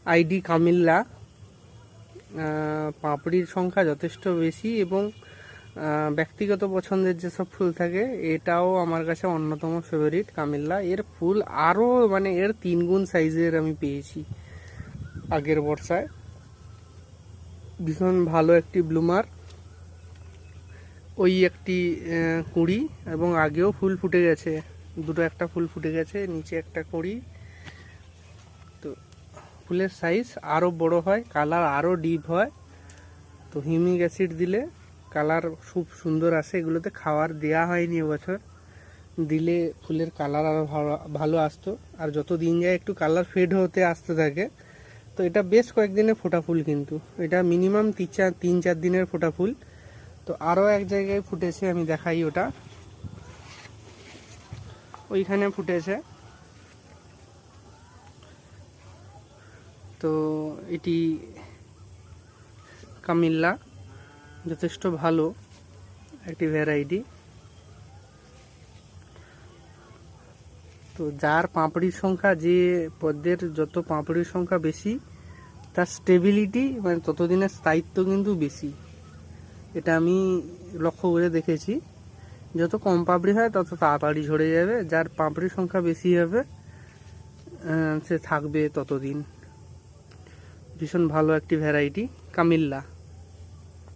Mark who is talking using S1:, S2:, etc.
S1: ID কামিল্লা। পাপড়ির সংখ্যা যথেষ্ট বেশি এবং ব্যক্তিগত পছন্দের যেসব ফুল থাকে এটাও আমার কাছে অন্যতম ফেভারিট কামিল্লা। এর ফুল আরও মানে এর 3 গুণ সাইজের আমি পেয়েছি আগের বর্ষায়। ভীষণ ভালো একটি ব্লুমার। ওই একটি কুঁড়ি এবং আগেও ফুল ফুটে গেছে, দুটো একটা ফুল ফুটে গেছে, নিচে একটা কুঁড়ি। তো ফুলের সাইজ আরও বড় হয়, কালার আরও ডিপ হয়। তো হিউমিক অ্যাসিড দিলে কালার খুব সুন্দর আসে। এগুলোতে খাওয়ার দেওয়া হয়নি এবছর, দিলে ফুলের কালার আরও ভালো আসতো। আর যত দিন যায় একটু কালার ফেড হতে আসতে থাকে। তো এটা বেশ কয়েকদিনের ফোটা ফুল, কিন্তু এটা মিনিমাম 3-4 দিনের ফোটা ফুল। তো আরও এক জায়গায় ফুটেছে, আমি দেখাই ওটা। ওইখানে ফুটেছে। তো এটি কামিল্লা, যথেষ্ট ভালো একটি ভ্যারাইটি। তো যার পাপড়ির সংখ্যা, যে পদ্মের যত পাপড়ির সংখ্যা বেশি, তার স্টেবিলিটি মানে ততদিনের স্থায়িত্ব কিন্তু বেশি। এটা আমি লক্ষ্য করে দেখেছি। যত কম পাপড়ি হয় তত তাড়াতাড়ি ঝরে যাবে, যার পাপড়ির সংখ্যা বেশি হবে সে থাকবে ততদিন। ভীষণ ভালো একটি ভ্যারাইটি কামিল্লা।